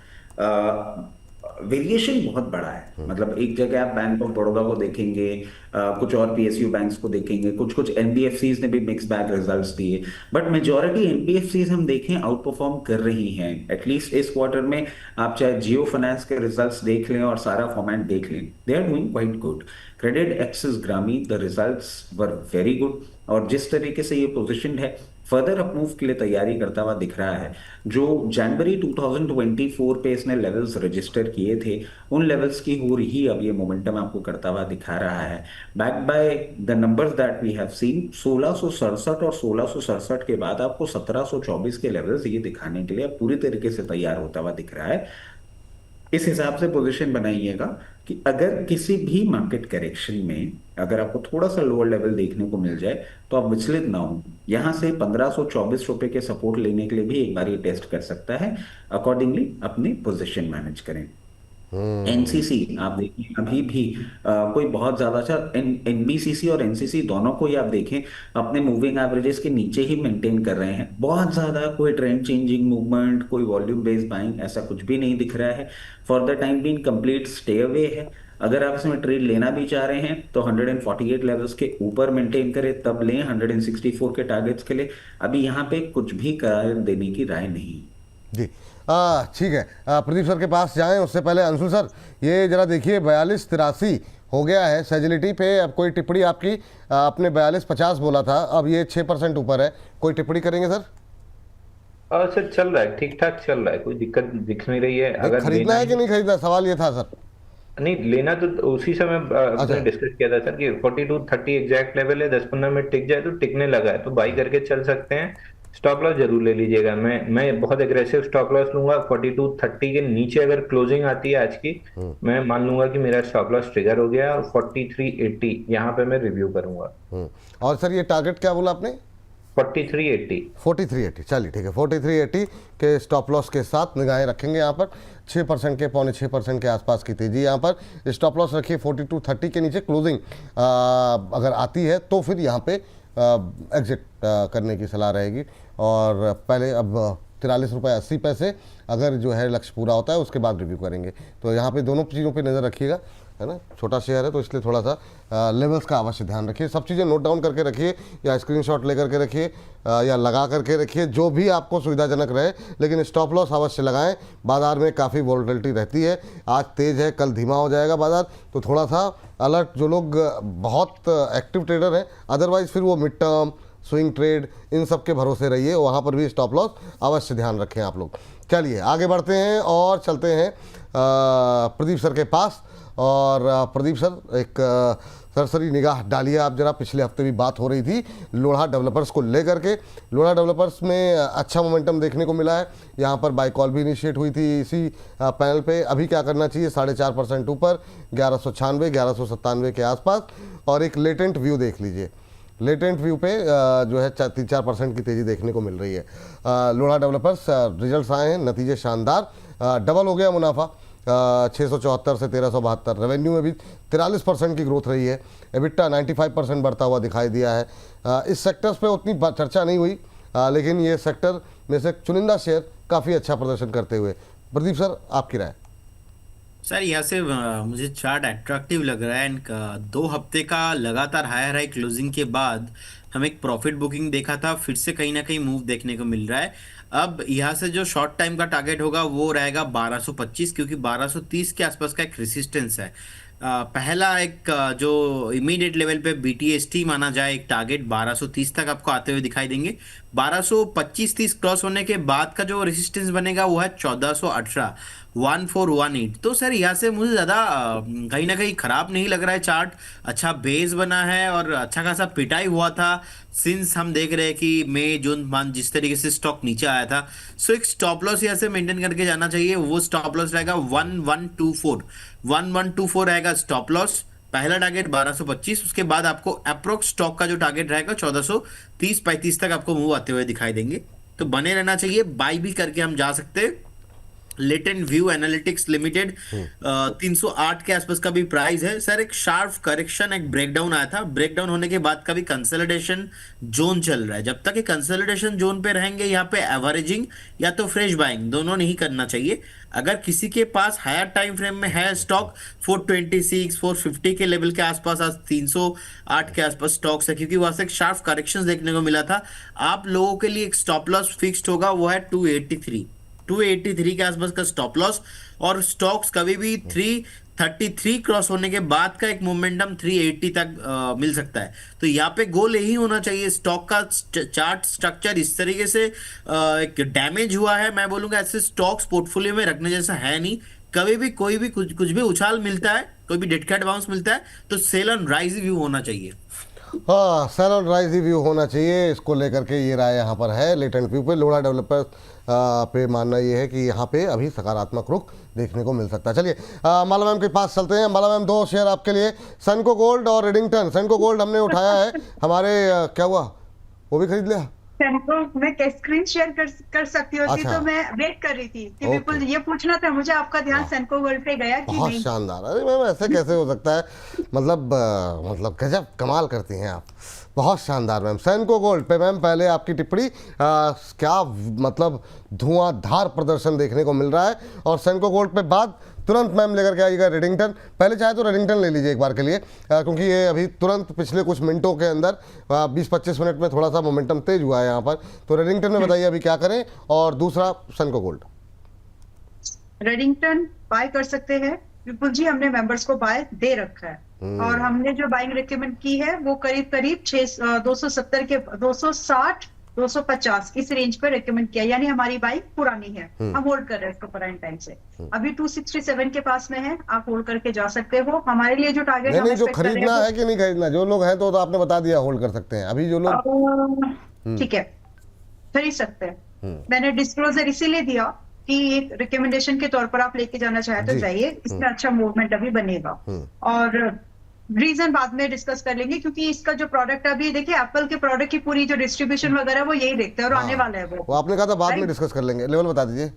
वेरिएशन बहुत बड़ा है। मतलब एक जगह आप बैंक ऑफ बड़ौदा को देखेंगे, कुछ और पीएसयू बैंक्स को देखेंगे, कुछ एनबीएफसीज ने भी मिक्स बैग रिजल्ट्स दिए, बट मेजॉरिटी एनबीएफसीज हम देखें आउट परफॉर्म कर रही हैं। एटलीस्ट इस क्वार्टर में आप चाहे जियो फाइनेंस के रिजल्ट्स देख लें और सारा फॉर्मेट देख लें, they are doing quite good. Credit Access Grameen, the results were very good, और जिस तरीके से ये पोजिशन है फर्दर अप मूव के लिए तैयारी करता हुआ दिख रहा है। जो जनवरी 2024 पे इसने लेवल्स रजिस्टर किए थे, उन लेवल्स की हो रही अब ये मोमेंटम आपको करता हुआ दिखा रहा है। Back by the numbers that we have seen, 1667 और 1667 के बाद आपको 1724 के लेवल्स ये दिखाने के लिए पूरी तरीके से तैयार होता हुआ दिख रहा है। इस हिसाब से पोजीशन बनाइएगा कि अगर किसी भी मार्केट करेक्शन में अगर आपको थोड़ा सा लोअर लेवल देखने को मिल जाए तो आप विचलित ना हो। यहां से 1524 रुपए के सपोर्ट लेने के लिए भी एक बार ये टेस्ट कर सकता है। अकॉर्डिंगली अपनी पोजीशन मैनेज करें। एनसीसी आप देखिए अभी भी कोई बहुत ज्यादा अच्छा, एनबीसीसी और एनसीसी दोनों को ही आप देखें अपने मूविंग एवरेजेस के नीचे ही मेंटेन कर रहे हैं। बहुत ज्यादा कोई ट्रेंड चेंजिंग मूवमेंट, कोई वॉल्यूम बेस्ड बाइंग ऐसा कुछ भी नहीं दिख रहा है। For the time being complete stay away है। अगर आप इसमें ट्रेड लेना भी चाह रहे हैं तो 148 लेवल्स के ऊपर मेंटेन करें, तब लें 164 के टारगेट्स के लिए। अभी यहाँ पे कुछ भी करार देने की राय नहीं जी। ठीक है, प्रदीप सर के पास जाएं उससे पहले अंशुल सर ये जरा देखिए 4283 हो गया है सेजिलिटी पे। अब कोई टिप्पणी आपकी, आपने 4250 बोला था, अब ये 6% ऊपर है, कोई टिप्पणी करेंगे सर? सर चल रहा है, ठीक ठाक चल रहा है, कोई दिक्कत दिख नहीं रही है। अगर खरीदना है कि नहीं खरीदना, सवाल ये था सर। नहीं लेना तो उसी समय आपने डिस्कस किया था सर कि 4230 एग्जैक्ट लेवल है, 10-15 मिनट टिक जाए तो टिकने लगा है तो बाई करके चल सकते हैं। स्टॉप लॉस जरूर ले लीजिएगा। मैं बहुत एग्रेसिव स्टॉप लॉस लूंगा। 4230 के नीचे अगर क्लोजिंग आती है आज की, मैं मान लूंगा कि मेरा स्टॉप लॉस ट्रिगर हो गया, और 4380 यहाँ पे मैं रिव्यू करूंगा। और सर ये टारगेट क्या बोला आपने? 4380। चलिए ठीक है, 4380 के स्टॉप लॉस के साथ निगाहें रखेंगे। यहाँ पर 6% के 6.25% के आसपास की तेजी यहाँ पर। स्टॉप लॉस रखिए 4230 के नीचे। क्लोजिंग अगर आती है तो फिर यहाँ पे एग्जिट करने की सलाह रहेगी। और पहले अब 43 रुपये 80 पैसे अगर जो है लक्ष्य पूरा होता है उसके बाद रिव्यू करेंगे। तो यहाँ पे दोनों चीज़ों पे नज़र रखिएगा, है ना। छोटा शेयर है तो इसलिए थोड़ा सा लेवल्स का अवश्य ध्यान रखिए। सब चीज़ें नोट डाउन करके रखिए या स्क्रीनशॉट लेकर के रखिए या लगा करके रखिए, जो भी आपको सुविधाजनक रहे, लेकिन स्टॉप लॉस अवश्य लगाएं। बाजार में काफ़ी वॉलेटिलिटी रहती है, आज तेज़ है कल धीमा हो जाएगा बाजार, तो थोड़ा सा अलर्ट जो लोग बहुत एक्टिव ट्रेडर हैं, अदरवाइज़ फिर वो mid term swing trade in सब के भरोसे रहिए, वहाँ पर भी स्टॉप लॉस अवश्य ध्यान रखें आप लोग। चलिए आगे बढ़ते हैं और चलते हैं प्रदीप सर के पास। और प्रदीप सर एक सरसरी निगाह डालिए आप जरा। पिछले हफ्ते भी बात हो रही थी लोढ़ा डेवलपर्स को लेकर के। लोढ़ा डेवलपर्स में अच्छा मोमेंटम देखने को मिला है, यहाँ पर बाई कॉल भी इनिशिएट हुई थी इसी पैनल पे। अभी क्या करना चाहिए? 4.5% ऊपर 1196 1197 के आसपास। और एक लेटेंट व्यू देख लीजिए, लेटेंट व्यू पे जो है 3-4% की तेज़ी देखने को मिल रही है। लोढ़ा डेवलपर्स रिजल्ट्स आए हैं, नतीजे शानदार, डबल हो गया मुनाफा 674 से 1372। रेवेन्यू में भी 43% की ग्रोथ रही है। एबिटा 95% बढ़ता हुआ दिखाई दिया है। इस सेक्टर्स पे उतनी चर्चा नहीं हुई, लेकिन ये सेक्टर में से चुनिंदा शेयर काफ़ी अच्छा प्रदर्शन करते हुए। प्रदीप सर आपकी राय? सर यहाँ से मुझे चार्ट अट्रैक्टिव लग रहा है। 2 हफ्ते का लगातार हायर हाई क्लोजिंग के बाद हम एक प्रॉफिट बुकिंग देखा था, फिर से कहीं ना कहीं मूव देखने को मिल रहा है। अब यहाँ से जो शॉर्ट टाइम का टारगेट होगा वो रहेगा 1225, क्योंकि 1230 के आसपास का एक रेसिस्टेंस है। पहला एक जो इमीडिएट लेवल पे BTST माना जाए, एक टारगेट 1230 तक आपको आते हुए दिखाई देंगे। 1225-30 क्रॉस होने के बाद का जो रेसिस्टेंस बनेगा वो है 1418, 1418। तो सर यहाँ से मुझे ज़्यादा कहीं ना कहीं खराब नहीं लग रहा है चार्ट। अच्छा बेस बना है और अच्छा खासा पिटाई हुआ था सिंस हम देख रहे हैं कि मई जून मंथ जिस तरीके से स्टॉक नीचे आया था। सो एक स्टॉप लॉस यहाँ से मेंटेन करके जाना चाहिए। वो स्टॉप लॉस रहेगा 1124, 1124 रहेगा स्टॉप लॉस। पहला टारगेट 1225, उसके बाद आपको अप्रोक्स स्टॉक का जो टारगेट रहेगा 1430-35 तक आपको मूव आते हुए दिखाई देंगे। तो बने रहना चाहिए, बाई भी करके हम जा सकते हैं। लेटेंट व्यू एनालिटिक्स लिमिटेड 308 के आसपास का भी प्राइस है। सर एक शार्प करेक्शन, एक ब्रेकडाउन आया था, ब्रेकडाउन होने के बाद का भी कंसोलिडेशन जोन चल रहा है। जब तक ये कंसोलिडेशन जोन पे रहेंगे यहाँ पे एवरेजिंग या तो फ्रेश बाइंग दोनों नहीं करना चाहिए। अगर किसी के पास हायर टाइम फ्रेम में है स्टॉक 426 450 के लेवल के आसपास, आज 308 के आसपास स्टॉक्स है क्योंकि वहां से एक शार्प करेक्शन देखने को मिला था। आप लोगों के लिए एक स्टॉप लॉस फिक्स्ड होगा, वो है 283 के आसपास का स्टॉप लॉस। और स्टॉक्स कभी भी 333 क्रॉस होने के बाद का एक मोमेंटम 380 तक मिल सकता है। तो यहाँ पे गोल यही होना चाहिए। स्टॉक का चार्ट स्ट्रक्चर इस तरीके से एक डैमेज हुआ है, मैं बोलूंगा ऐसे स्टॉक्स पोर्टफोलियो में रखने जैसा है नहीं। कभी भी कोई भी कुछ भी उछाल मिलता है, कोई भी डेड कैट बाउंस मिलता है तो सेल ऑन राइज व्यू होना चाहिए। हाँ, सेल ऑन राइज व्यू होना चाहिए, इसको लेकर के ये राय यहाँ पर है लेटेंट व्यू पे। लोढ़ा डेवलपर्स पे मानना ये है कि यहाँ पे अभी सकारात्मक रुख देखने को मिल सकता है। चलिए माला मैम के पास चलते हैं। माला मैम, 2 शेयर आपके लिए, सनको गोल्ड और रेडिंगटन। सनको गोल्ड हमने उठाया है, हमारे क्या हुआ, वो भी खरीद लिया? मैं स्क्रीन शेयर कर सकती होती। अच्छा। तो मैं वेट कर रही थी कि बिल्कुल ये पूछना था मुझे, आपका ध्यान सेनको गोल्ड पे गया कि बहुत नहीं। शानदार। अरे मैम ऐसे कैसे हो सकता है, मतलब गजब कमाल करती हैं आप, बहुत शानदार मैम। सेनको गोल्ड पे मैम पहले आपकी टिप्पणी, क्या मतलब धुआंधार प्रदर्शन देखने को मिल रहा है। और सेनको गोल्ड पे बाद तुरंत मैम लेकर के आइएगा रेडिंगटन। पहले चाहे तो रेडिंगटन ले लीजिए एक बार के लिए, क्योंकि ये अभी तुरंत पिछले कुछ मिनटों के अंदर 20-25 मिनट में थोड़ा सा मोमेंटम तेज हुआ है यहाँ पर। तो रेडिंगटन में बताइए अभी क्या करें, और दूसरा सेनको गोल्ड। रेडिंगटन बाय कर सकते हैं विपुल जी, हमने मेंबर्स को बाय दे रखा है और हमने जो बाइंग रेकमेंड की है वो करीब 270 के 260 250 इस रेंज पे रेकमेंड किया, यानी हमारी बाइंग पुरानी है, हम होल्ड कर रहे हैं इसको पुराने टाइम से। अभी 267 के पास में है, आप होल्ड करके जा सकते हो। हमारे लिए जो टारगेट नहीं, जो खरीदना है कि नहीं खरीदना, जो लोग हैं तो आपने बता दिया होल्ड कर सकते हैं। अभी जो लोग ठीक है खरीद सकते हैं, मैंने डिस्क्लोजर इसीलिए दिया कि एक रिकमेंडेशन के तौर पर आप लेके जाना चाहे तो जाइए, इसमें अच्छा मूवमेंट अभी बनेगा। और रीजन बाद में डिस्कस कर लेंगे, क्योंकि इसका जो प्रोडक्ट अभी देखिए, एप्पल के प्रोडक्ट की पूरी जो डिस्ट्रीब्यूशन वगैरह वो यही देखते हैं और आने वाला है वो आपने कहा था बाद में डिस्कस कर लेंगे। लेवल बता दीजिए।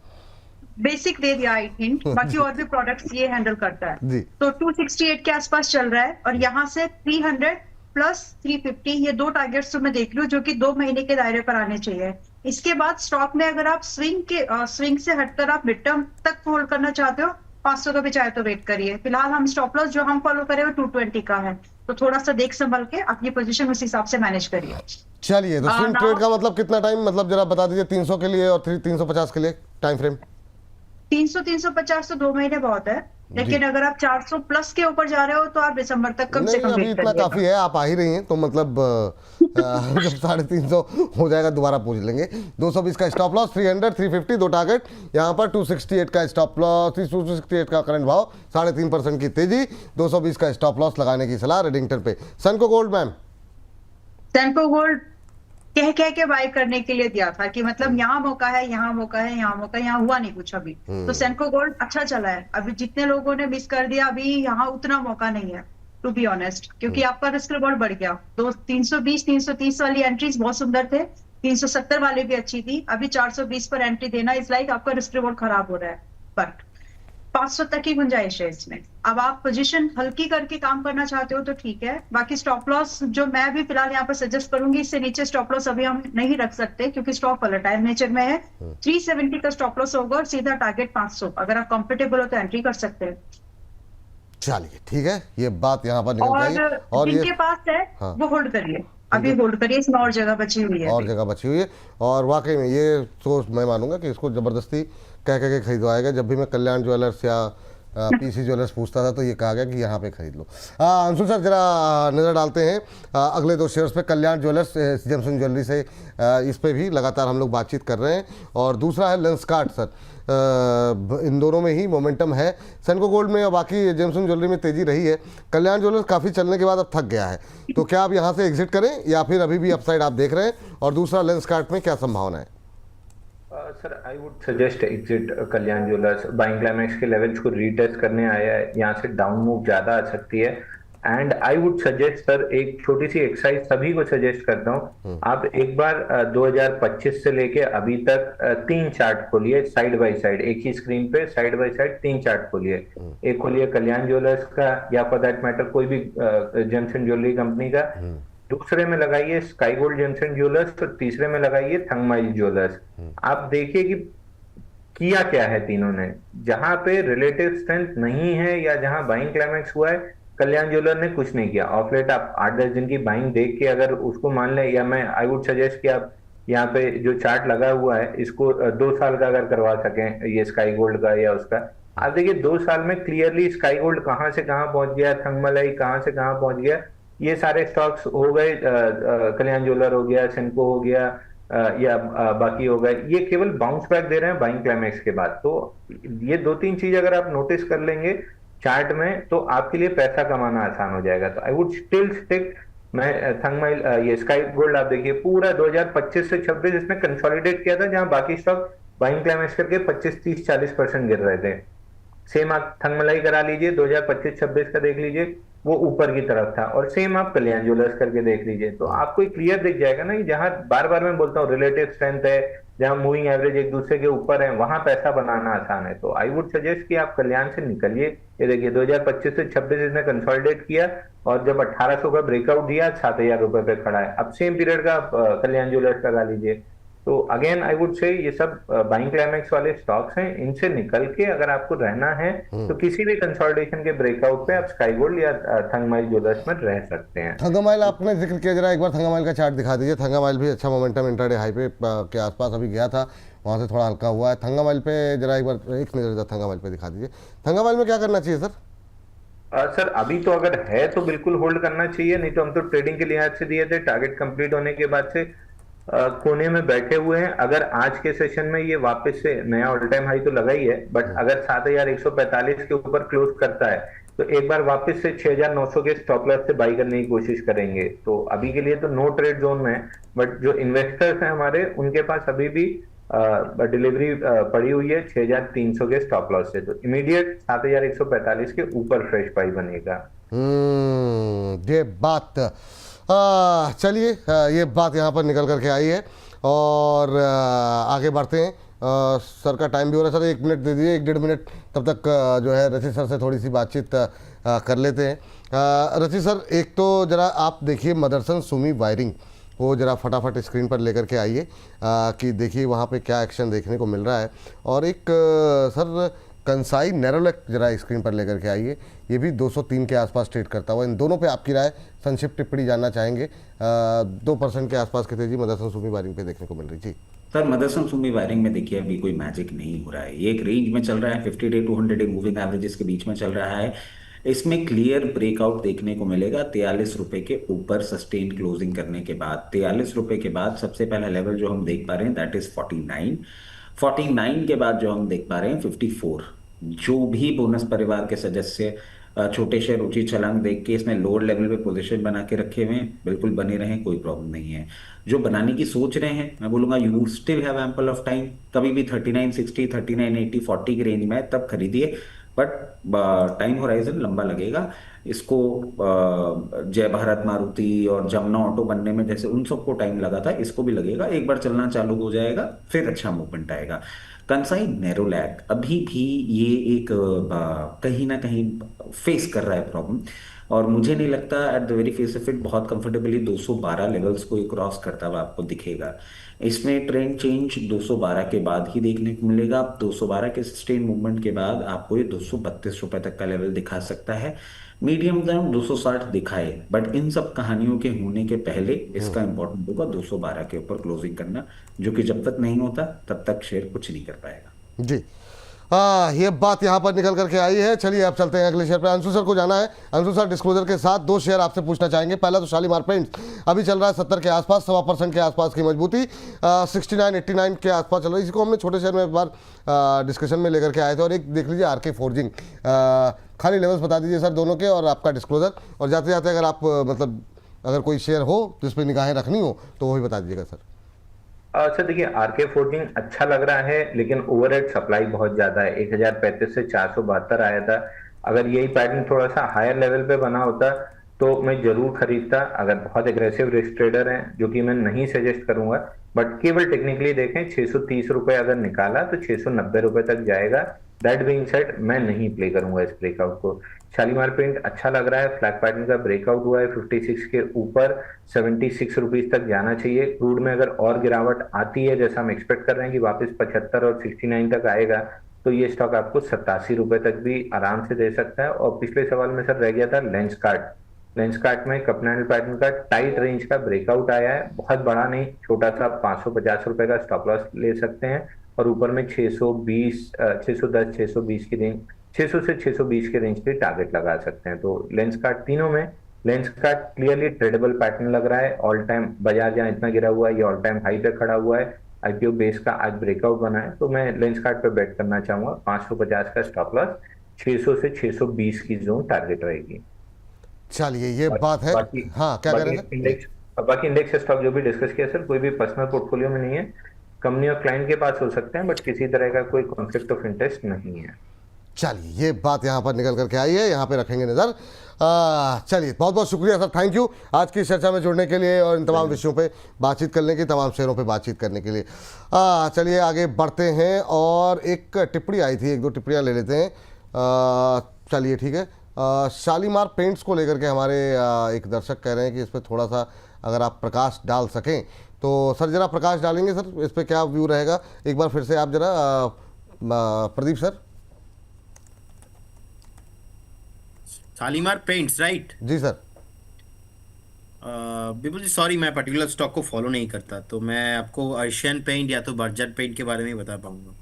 बेसिक दे दिया आई थिंक, बाकी और भी प्रोडक्ट्स ये हैंडल करता है जी। तो 268 के आसपास चल रहा है और यहाँ से 300 प्लस 350, ये 2 टारगेट्स तो मैं देख रही हूँ जो कि 2 महीने के दायरे पर आने चाहिए। इसके बाद स्टॉक में अगर आप स्विंग से हटकर आप मिड टर्म तक होल्ड करना चाहते हो, 500 का भी चाहे तो वेट करिए। फिलहाल हम स्टॉप लॉस जो हम फॉलो करें वो 220 का है, तो थोड़ा सा देख संभल के अपनी पोजीशन उस हिसाब से मैनेज करिए। चलिए, तो स्विंग ट्रेड का मतलब कितना टाइम, मतलब जरा बता दीजिए, 300 के लिए और 350 के लिए टाइम फ्रेम? 300-350 तो 2 महीने बहुत है, लेकिन अगर आप 400 प्लस के ऊपर जा रहे हो तो आप दिसंबर तक कम से कम अभी वेट इतना करिएगा। काफी है, आप आ ही रही हैं तो मतलब जब 350 हो जाएगा दोबारा पूछ लेंगे। 220 का स्टॉप लॉस, 300 350 दो टारगेट यहाँ पर, 268 का स्टॉप लॉस, 268 का करंट भाव, 3.5% की तेजी, 220 का स्टॉप लॉस लगाने की सलाह रेडिंगटन पे। सेनको गोल्ड मैम? सेनको गोल्ड कह के बाय करने के लिए दिया था कि मतलब यहाँ मौका है, यहाँ मौका है, यहाँ मौका, यहाँ हुआ नहीं कुछ अभी। तो सेनको गोल्ड अच्छा चला है, अभी जितने लोगों ने मिस कर दिया अभी यहाँ उतना मौका नहीं है टू बी ऑनेस्ट, क्योंकि आपका रिस्क रिवॉर्ड बढ़ गया। 320 330 वाली एंट्रीज बहुत सुंदर थे, 370 वाली भी अच्छी थी, अभी 420 पर एंट्री देना इज लाइक आपका रिस्क रिवॉर्ड खराब हो रहा है। बट 500 तक की गुंजाइश है इसमें। अब आप पोजीशन हल्की करके काम करना चाहते हो तो ठीक है, बाकी स्टॉप लॉस जो मैं भी फिलहाल यहाँ पर सजेस्ट करूंगी, इससे नीचे स्टॉप लॉस अभी हम नहीं रख सकते क्योंकि स्टॉक वोलेटाइल नेचर में है। 370 का स्टॉप लॉस होगा और सीधा टारगेट 500, अगर आप कंफर्टेबल हो तो एंट्री कर सकते हैं। चलिए ठीक है, ये बात यहाँ पर निकल गई। और जिनके पास है वो होल्ड करिए, अभी होल्ड करिए, इसमें और जगह बची हुई है, और जगह बची हुई है। और वाकई में ये सोच मैं मानूंगा कि इसको जबरदस्ती कह के खरीदवाएगा। जब भी मैं कल्याण ज्वेलर्स या पीसी ज्वेलर्स पूछता था तो ये कहा गया कि यहाँ पे खरीद लो। अंशुल सर जरा नज़र डालते हैं अगले 2 शेयर्स पे। कल्याण ज्वेलर्स जेम्सन ज्वेलरी से इस पे भी लगातार हम लोग बातचीत कर रहे हैं, और दूसरा है लेंसकार्ट सर। इन दोनों में ही मोमेंटम है। सेनको गोल्ड में और बाकी जेम्सन ज्वेलरी में तेजी रही है। कल्याण ज्वेलर्स काफ़ी चलने के बाद अब थक गया है, तो क्या आप यहाँ से एग्जिट करें या फिर अभी भी अपसाइड आप देख रहे हैं? और दूसरा लेंसकार्ट में क्या संभावना है? Sir I would suggest exit Kalyan jewellers. Buying climax के लेवल्स को रीटेस्ट करने आया है, यहाँ से डाउन मूव ज्यादा आ सकती है। And I would suggest sir, एक छोटी सी एक्सरसाइज सभी को सजेस्ट करता हूँ, आप एक बार 2025 से लेके अभी तक 3 चार्ट खोलिए साइड बाय साइड, एक ही स्क्रीन पे साइड बाय साइड 3 चार्ट खोलिए। एक खोलिए कल्याण ज्वेलर्स का, या फॉर दैट मैटर कोई भी जेम्सन ज्वेलरी कंपनी का, दूसरे में लगाइए स्काई गोल्ड जेम्सन ज्वेलर्स, और तीसरे में लगाइए थंगमाइल ज्वेलर्स। आप देखिए कि किया क्या है तीनों ने। जहां पे रिलेटिव स्ट्रेंथ नहीं है या जहां बाइंग क्लाइमेक्स हुआ है, कल्याण ज्वेलर ने कुछ नहीं किया। ऑफ लेट आप 8-10 दिन की बाइंग देख के अगर उसको मान ले, या मैं आई वुड सजेस्ट कि आप यहाँ पे जो चार्ट लगा हुआ है इसको 2 साल का अगर करवा सकें, ये स्काई गोल्ड का या उसका, आप देखिए 2 साल में क्लियरली स्काई गोल्ड कहाँ से कहाँ पहुंच गया, थंगमलाई कहाँ से कहाँ पहुंच गया। ये सारे स्टॉक्स हो गए, कल्याण ज्वेलर हो गया, सेनको हो गया, या बाकी हो गए, ये केवल बाउंस बैक दे रहे हैं बाइंग क्लाइमेक्स के बाद। तो ये 2-3 चीज अगर आप नोटिस कर लेंगे चार्ट में, तो आपके लिए पैसा कमाना आसान हो जाएगा। तो आई वुड स्टिल स्टिक, मैं थंगमाइल, ये स्काई गोल्ड आप देखिए पूरा 2025 से 26 इसमें कंसोलिडेट किया था, जहां बाकी स्टॉक बाइंग क्लाइमेक्स करके 25, 30, 40% गिर रहे थे। सेम आप थंगमलाई करा लीजिए, 2025-26 का देख लीजिए, वो ऊपर की तरफ था। और सेम आप कल्याण ज्वेलर्स करके देख लीजिए, तो आपको क्लियर दिख जाएगा ना कि जहां बार बार मैं बोलता हूँ रिलेटिव स्ट्रेंथ है, जहां मूविंग एवरेज एक दूसरे के ऊपर है, वहां पैसा बनाना आसान है। तो आई वुड सजेस्ट कि आप कल्याण से निकलिए। ये देखिए 2025 से 26 इसने कंसोलिडेट किया, और जब 1800 का ब्रेकआउट दिया 7000 रुपए पे खड़ा है। अब सेम पीरियड का कल्याण ज्वेलर्स लगा लीजिए। तो अगेन आई वुड से ये सब बाइंग क्लाइमेक्स वाले स्टॉक्स हैं, इनसे निकल के अगर आपको रहना है तो किसी भी कंसोलिडेशन के ब्रेकआउट पे आप स्काई गोल्ड या थंगमाइल ज्वेलर्स में रह सकते हैं। थंगमाइल आपने जिक्र किया, जरा एक बार थंगमाइल का चार्ट दिखा दीजिए। थंगमाइल भी अच्छा मोमेंटम इंट्राडे हाई पे के आसपास अभी गया था, वहाँ से थोड़ा हल्का हुआ है। थंगमाइल पे जरा एक बार एक नजर थंगमाइल पे दिखा दीजिए। थंगमाइल में क्या करना चाहिए सर? सर अभी तो अगर है तो बिल्कुल होल्ड करना चाहिए, नहीं तो हम तो ट्रेडिंग के लिहाज से दिए थे, टारगेट कंप्लीट होने के बाद से कोने में बैठे हुए हैं। अगर आज के सेशन में ये वापस से नया ऑल टाइम हाई तो लगा ही है, बट अगर 7145 के ऊपर क्लोज करता है तो एक बार वापस से 6900 के स्टॉप लॉस से बाई करने की कोशिश करेंगे। तो अभी के लिए तो नो ट्रेड जोन में है, बट जो इन्वेस्टर्स हैं हमारे, उनके पास अभी भी डिलीवरी पड़ी हुई है 6300 के स्टॉप लॉस से। तो इमीडिएट 7145 के ऊपर फ्रेश बाई बनेगा। ये बात चलिए, ये बात यहाँ पर निकल करके आई है, और आगे बढ़ते हैं। सर का टाइम भी हो रहा है, सर 1 मिनट दे दीजिए, 1-1.5 मिनट, तब तक जो है रचित सर से थोड़ी सी बातचीत कर लेते हैं। रचित सर, एक तो जरा आप देखिए मदरसन सुमी वायरिंग, वो जरा फटाफट स्क्रीन पर लेकर के आइए कि देखिए वहाँ पे क्या एक्शन देखने को मिल रहा है। और एक सर कंसाई नेरोलेक जरा स्क्रीन पर लेकर के आइए, ये भी 203 के आसपास ट्रेड करता हुआ। इन दोनों पे आपकी राय, संक्षिप्त टिप्पणी जानना चाहेंगे। 2% के आसपास की तेजी मदरसन सुमी वायरिंग पे देखने को मिल रही। जी सर, मदरसन सुमी वायरिंग में देखिए अभी कोई मैजिक नहीं हो रहा है, ये एक रेंज में चल रहा है, 50 डे 200 डे मूविंग एवरेजेस के बीच में चल रहा है। इसमें क्लियर ब्रेकआउट देखने को मिलेगा 43 रुपए के ऊपर सस्टेन क्लोजिंग करने के बाद। 43 रुपए के बाद सबसे पहला लेवल जो हम देख पा रहे हैं दैट इज 49 के बाद जो हम देख पा रहे हैं 54। जो भी बोनस परिवार के सदस्य छोटे शेयर ऊंची छलांग देख के इसमें लोअर लेवल पे पोजीशन बना के रखे हुए हैं, बिल्कुल बने रहें, कोई प्रॉब्लम नहीं है। जो बनाने की सोच रहे हैं, मैं बोलूंगा you still have ample of time. कभी भी 3960, 3980, 40 की रेंज में तब खरीदिए, बट टाइम होराइजन लंबा लगेगा। इसको जय भारत मारुति और जमुना ऑटो बनने में जैसे उन सबको टाइम लगा था, इसको भी लगेगा। एक बार चलना चालू हो जाएगा फिर अच्छा मूवमेंट आएगा। कंसाई नेरोलैक अभी भी ये एक कहीं ना कहीं फेस कर रहा है प्रॉब्लम, और मुझे नहीं लगता at the very face of it बहुत कंफर्टेबली 212 लेवल्स को क्रॉस करता हुआ आपको दिखेगा। इसमें ट्रेंड चेंज 212 के बाद ही देखने को मिलेगा। 212 के सस्टेन मूवमेंट के बाद आपको ये 232 रुपए तक का लेवल दिखा सकता है। मीडियम टर्म 260 दिखाए, बट इन सब कहानियों के होने के पहले इसका इंपॉर्टेंट होगा 212 के ऊपर क्लोजिंग करना, जो कि जब तक नहीं होता तब तक शेयर कुछ नहीं कर पाएगा। जी, ये बात यहाँ पर निकल करके आई है। चलिए अब चलते हैं अगले शेयर पे। अंशु सर को जाना है। अंशु सर डिस्क्लोजर के साथ 2 शेयर आपसे पूछना चाहेंगे। पहला तो शालीमार पेंट्स अभी चल रहा है 70 के आसपास, 1.25% के आसपास की मजबूती, 69-89 के आसपास चल रहा है। इसी को हमने छोटे शेयर में एक बार डिस्कशन में लेकर के आए थे। और एक देख लीजिए आरके फोर्जिंग, खाली लेवल्स बता दीजिए सर दोनों के और आपका डिस्क्लोजर, और जाते जाते अगर आप मतलब अगर कोई शेयर हो जिस पर निगाहें रखनी हो तो वही बता दीजिएगा सर। सर देखिए, आरके फोर्जिंग अच्छा लग रहा है, लेकिन ओवरहेड सप्लाई बहुत ज्यादा है। 1035 से 472 आया था। अगर यही पैटर्न थोड़ा सा हायर लेवल पे बना होता तो मैं जरूर खरीदता। अगर बहुत एग्रेसिव रिस्क ट्रेडर हैं, जो कि मैं नहीं सजेस्ट करूंगा, बट केवल टेक्निकली देखें, 630 रुपए अगर निकाला तो 690 रुपए तक जाएगा। दैट बीइंग सेड, मैं नहीं प्ले करूंगा इस ब्रेकआउट को। शालीमार पेंट अच्छा लग रहा है, फ्लैग पैटर्न का ब्रेकआउट हुआ है 56 के ऊपर, 76 रुपीज तक जाना चाहिए। क्रूड में अगर और गिरावट आती है, जैसा हम एक्सपेक्ट कर रहे हैं कि वापस 75 और 69 तक आएगा, तो ये स्टॉक आपको 87 रुपए तक भी आराम से दे सकता है। और पिछले सवाल में सर रह गया था लेंसकार्ट। लेंसकार्ट में कपनैंडल पैटर्न का टाइट रेंज का ब्रेकआउट आया है, बहुत बड़ा नहीं, छोटा सा 550 रुपए का स्टॉप लॉस ले सकते हैं। और ऊपर में 610 620 की रेंज, 600 से 620 के रेंज पे टारगेट लगा सकते हैं। तो लेंसकार्ट, तीनों में लेंसकार्ट क्लियरली ट्रेडेबल पैटर्न लग रहा है। ऑल टाइम बाजार जहां इतना गिरा हुआ है, ये ऑल टाइम हाई पे खड़ा हुआ है। आईपीओ बेस का आज ब्रेकआउट बना है, तो मैं लेंसकार्ट पे बेट करना चाहूंगा। 550 का स्टॉप लॉस, 600 से 620 की जोन टारगेट रहेगी। चलिए ये बात है। हाँ क्या कह रहे हैं? बाकी इंडेक्स स्टॉक जो भी डिस्कस किया सर, कोई भी पर्सनल पोर्टफोलियो में नहीं है, कंपनी और क्लाइंट के पास हो सकते हैं, बट किसी तरह का कोई कॉन्फ्लिक्ट ऑफ इंटरेस्ट नहीं है। चलिए ये बात यहाँ पर निकल करके आई है, यहाँ पे रखेंगे नज़र। चलिए बहुत बहुत शुक्रिया सर, थैंक यू आज की चर्चा में जुड़ने के लिए और इन तमाम विषयों पे बातचीत करने की, तमाम शेयरों पे बातचीत करने के लिए। चलिए आगे बढ़ते हैं। और एक टिप्पणी आई थी, 1-2 टिप्पणियाँ ले लेते हैं। चलिए ठीक है। शालीमार पेंट्स को लेकर के हमारे एक दर्शक कह रहे हैं कि इस पर थोड़ा सा अगर आप प्रकाश डाल सकें तो सर जरा प्रकाश डालेंगे सर, इस पर क्या व्यू रहेगा? एक बार फिर से आप जरा Pradeep sir. Shalimar Paints, right? जी सर। बिल्कुल जी, सॉरी मैं पर्टिकुलर स्टॉक को फॉलो नहीं करता, तो मैं आपको एशियन पेंट या तो बर्जर पेंट के बारे में बता पाऊंगा।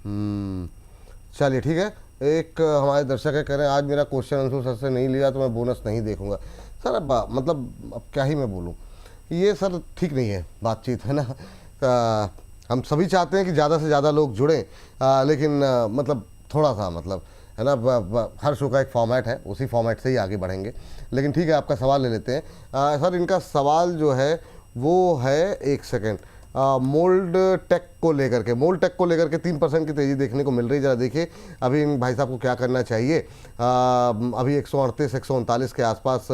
चलिए ठीक है। एक हमारे दर्शक है कह रहे हैं आज मेरा क्वेश्चन आंसर सर से नहीं लिया तो मैं बोनस नहीं देखूंगा। सर अब मतलब अब क्या ही मैं बोलूं, ये सर ठीक नहीं है बातचीत, है ना। हम सभी चाहते हैं कि ज़्यादा से ज़्यादा लोग जुड़ें, लेकिन मतलब थोड़ा सा मतलब है ना, हर शो का एक फॉर्मेट है, उसी फॉर्मेट से ही आगे बढ़ेंगे। लेकिन ठीक है, आपका सवाल ले लेते हैं। सर इनका सवाल जो है वो है, एक सेकेंड, मोल्ड टेक को लेकर के, मोल्ड टेक को लेकर के 3% की तेज़ी देखने को मिल रही है। ज़रा देखिए अभी इन भाई साहब को क्या करना चाहिए। अभी 138 139 के आसपास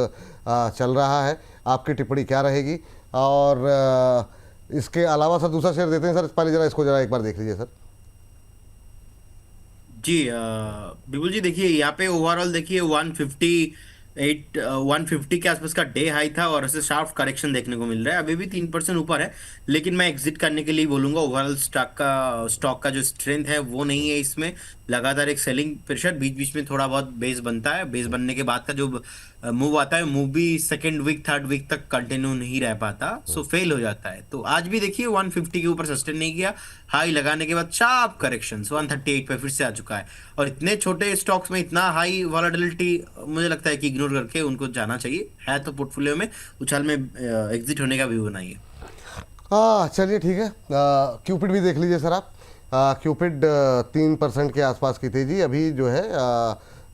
चल रहा है, आपकी टिप्पणी क्या रहेगी? और इसके अलावा सर दूसरा शेयर देते हैं सर, पहले जरा इसको जरा एक बार देख लीजिए सर। जी बिल्कुल जी, देखिए यहाँ पे ओवरऑल देखिए 150 के आसपास का डे हाई था और ऐसे शार्प करेक्शन देखने को मिल रहा है। अभी भी 3% ऊपर है, लेकिन मैं एग्जिट करने के लिए बोलूंगा। ओवरऑल स्टॉक का जो स्ट्रेंथ है वो नहीं है इसमें। लगातार एक सेलिंग प्रेशर, बीच बीच में थोड़ा बहुत बेस बनता है, बेस बनने के बाद का जो मूव आता है, मूव भी सेकंड वीक थर्ड वीक तक कंटिन्यू नहीं रह पाता, सो फेल हो जाता है। तो आज भी देखिए 150 के ऊपर सस्टेन नहीं किया, हाई लगाने के बाद शार्प करेक्शन 138 पे फिर से आ चुका है। और इतने छोटे स्टॉक्स में इतना हाई वॉलेटिलिटी मुझे लगता है कि इग्नोर करके उनको जाना चाहिए। है तो पोर्टफोलियो में उछाल में एग्जिट होने का व्यू बनाइए। चलिए ठीक है। क्यूपिड भी देख लीजिए सर आप। क्यूपिड 3% के आसपास की तेजी अभी जो है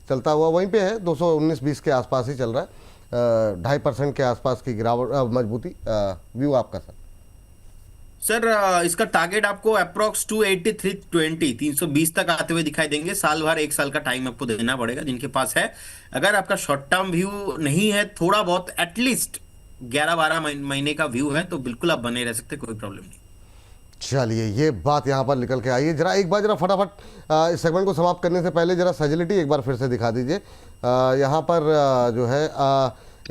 चलता हुआ वहीं पे है, 219-20 के आसपास ही चल रहा है। 2.5% के आसपास की गिरावट, मजबूती। व्यू आपका सर? सर इसका टारगेट आपको अप्रोक्स 283.20 320 तक आते हुए दिखाई देंगे। साल भर 1 साल का टाइम आपको देना पड़ेगा जिनके पास है। अगर आपका शॉर्ट टर्म व्यू नहीं है, थोड़ा बहुत एटलीस्ट 11-12 महीने का व्यू है, तो बिल्कुल आप बने रह सकते, कोई प्रॉब्लम नहीं। चलिए ये बात यहाँ पर निकल के आई है। जरा एक बार जरा फटाफट इस सेगमेंट को समाप्त करने से पहले जरा सजिलिटी एक बार फिर से दिखा दीजिए। यहाँ पर जो है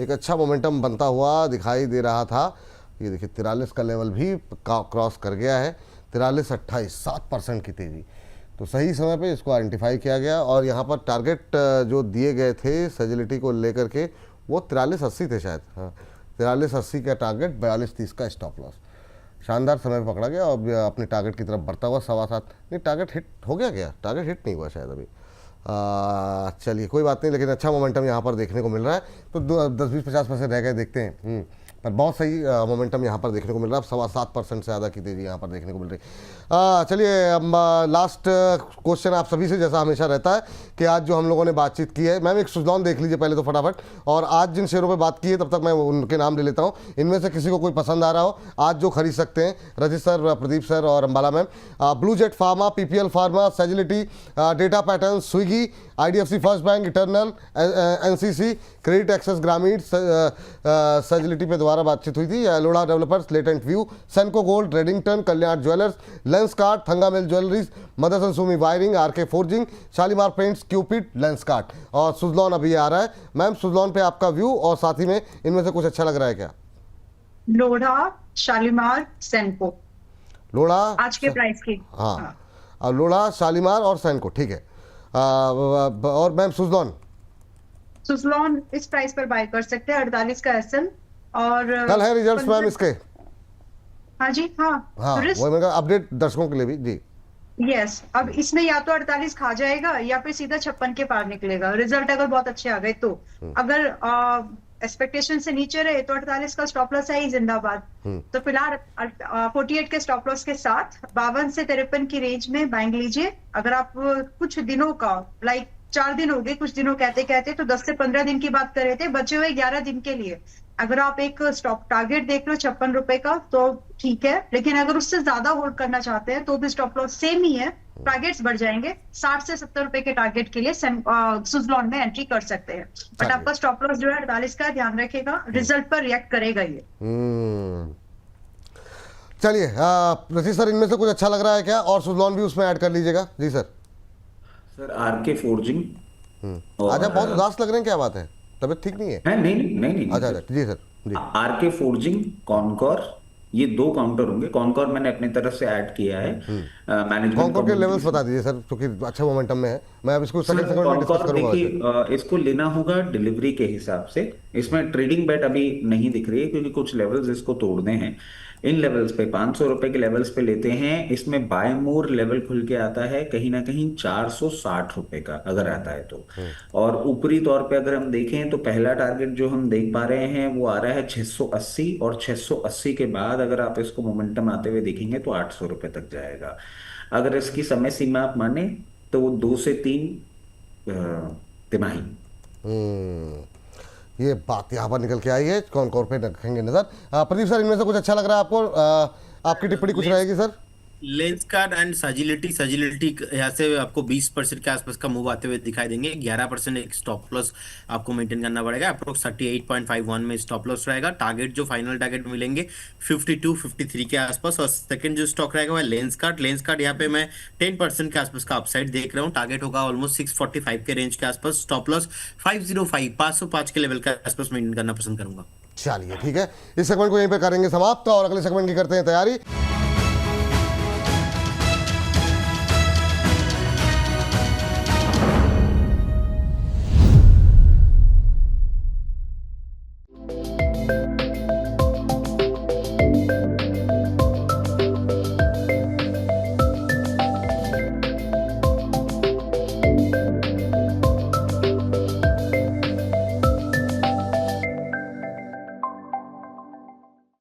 एक अच्छा मोमेंटम बनता हुआ दिखाई दे रहा था। ये देखिए 43 का लेवल भी क्रॉस कर गया है। 43-28 7% की तेज़ी, तो सही समय पे इसको आइडेंटिफाई किया गया। और यहाँ पर टारगेट जो दिए गए थे सजिलिटी को लेकर के वो 43.80 थे शायद। हाँ 43.80 का टारगेट, 42.30 का स्टॉप लॉस। शानदार समय पकड़ा गया और अपने टारगेट की तरफ बढ़ता हुआ 7.25 नहीं, टारगेट हिट हो गया क्या? टारगेट हिट नहीं हुआ शायद अभी। चलिए कोई बात नहीं, लेकिन अच्छा मोमेंटम यहाँ पर देखने को मिल रहा है। तो 10-20-50% रह गए, देखते हैं। पर बहुत सही मोमेंटम यहाँ पर देखने को मिल रहा है। 7.25% से ज़्यादा की तेज़ी यहाँ पर देखने को मिल रही है। चलिए लास्ट क्वेश्चन आप सभी से, जैसा हमेशा रहता है कि आज जो हम लोगों ने बातचीत की है, मैम एक सुजलॉन देख लीजिए पहले तो फटाफट, और आज जिन शेयरों पे बात की है तब तक मैं उनके नाम ले लेता हूँ। इनमें से किसी को कोई पसंद आ रहा हो आज जो खरीद सकते हैं, रजित सर, प्रदीप सर और Ambala ma'am. Blue Jet Pharma, PPL Pharma, Sagility, Data Pattern, Swiggy, IDFC First Bank, Eternal, NCC, Credit Access Grameen, Sagility पे दोबारा बातचीत हुई थी, Lodha Developers, Latent View, Senco Gold, Redington, Kalyan Jewellers, Lenskart, Thangamayil Jewelleries, Motherson Sumi Wiring, RK Forging, Shalimar Paints, Cupid, Lenskart और सुजलॉन अभी आ रहा है। Ma'am Suzlon पे आपका व्यू और साथ ही में इनमें से कुछ अच्छा लग रहा है क्या? लोढ़ा, शालीमार, सेनको लोढ़ा आज के प्राइस की। हाँ, और लोढ़ा, शालीमार और सेनको, ठीक है। और मैम सुजलॉन सुजलॉन इस प्राइस पर बाय कर सकते हैं, 48 का एसएल। और कल है रिजल्ट्स मैम इसके? हाँ जी, हाँ वही मैंने कहा, अपडेट दर्शकों के लिए भी जी। यस, अब इसमें या तो 48 खा जाएगा या फिर सीधा 56 के पार निकलेगा, रिजल्ट अगर बहुत अच्छे आ गए तो। अगर एक्सपेक्टेशन से नीचे रहे तो 48 का स्टॉप लॉस है ही जिंदाबाद। तो फिलहाल 48 के स्टॉप लॉस के साथ 52 से 53 की रेंज में बाइंग लीजिए। अगर आप कुछ दिनों का, लाइक 4 दिन हो गए कुछ दिनों कहते कहते, तो 10 से 15 दिन की बात कर रहे थे, बचे हुए 11 दिन के लिए अगर आप एक स्टॉप टारगेट देख लो 56 रुपए का तो ठीक है, लेकिन अगर उससे ज्यादा होल्ड करना चाहते हैं तो भी स्टॉप लॉस सेम ही है, टारगेट्स बढ़ जाएंगे। 60 से 70 रुपए के टारगेट के लिए सुजलॉन में एंट्री कर सकते हैं, बट आपका स्टॉप लॉस जो है 48 का, ध्यान रखेगा, रिजल्ट पर रिएक्ट करेगा ये। चलिए रशीद सर, इनमें से कुछ अच्छा लग रहा है क्या? और सुजलॉन भी उसमें ऐड कर लीजिएगा जी सर। सर आरके फोर्जिंग, आज आप बहुत उदास लग रहे हैं, क्या बात है? तबीयत ठीक नहीं है? नहीं अच्छा जी सर जी। आरके फोर्जिंग, कॉनकॉर, ये 2 काउंटर होंगे। कॉनकॉर मैंने अपनी तरफ से ऐड किया है। मैनेजमेंट कॉनकॉर के लेवल्स बता दीजिए सर, क्योंकि अच्छा मोमेंटम में है। मैं अब इसको सेकंड में डिस्कस करूंगा। देखिए इसको लेना होगा डिलीवरी के हिसाब से। इसमें ट्रेडिंग बेट अभी नहीं दिख रही है क्योंकि कुछ लेवल्स इसको तोड़ने हैं। इन लेवल्स पे 500 रुपए के लेवल्स पे लेते हैं। इसमें बाय मोर लेवल खुल के आता है कहीं ना कहीं 460 रुपए का, अगर आता है तो। और ऊपरी तौर पे अगर हम देखें तो पहला टारगेट जो हम देख पा रहे हैं वो आ रहा है 680, और 680 के बाद अगर आप इसको मोमेंटम आते हुए देखेंगे तो 800 रुपए तक जाएगा। अगर इसकी समय सीमा आप माने तो वो 2 से 3 तिमाही। ये बात यहाँ पर निकल के आई है, कौन कौन पे रखेंगे नजर। प्रदीप सर, इनमें से कुछ अच्छा लग रहा है आपको? आपकी टिप्पणी कुछ रहेगी सर? लेंस कार्ड एंड सजिलिटी यहाँ से आपको 20% के आसपास का मूव आते हुए दिखाई देंगे। 11% एक स्टॉप लॉस आपको मेंटेन करना पड़ेगा। अप्रोक्स 38.51 में स्टॉप लॉस रहेगा। टारगेट जो फाइनल टारगेट मिलेंगे 52-53 के आसपास। और सेकंड जो स्टॉक रहेगा वह लेंस कार्ड यहाँ पे मैं 10% के आसपास का अपसाइड देख रहा हूँ। टारगेट होगा ऑलमोस्ट 645 के रेंज के आसपास। स्टॉप लॉस 505 के लेवल के आसपास मेंटेन करना पसंद करूंगा। चलिए ठीक है, इस सेगमेंट को यहीं पे करेंगे समाप्त और अगले सेगमेंट की करते हैं तैयारी।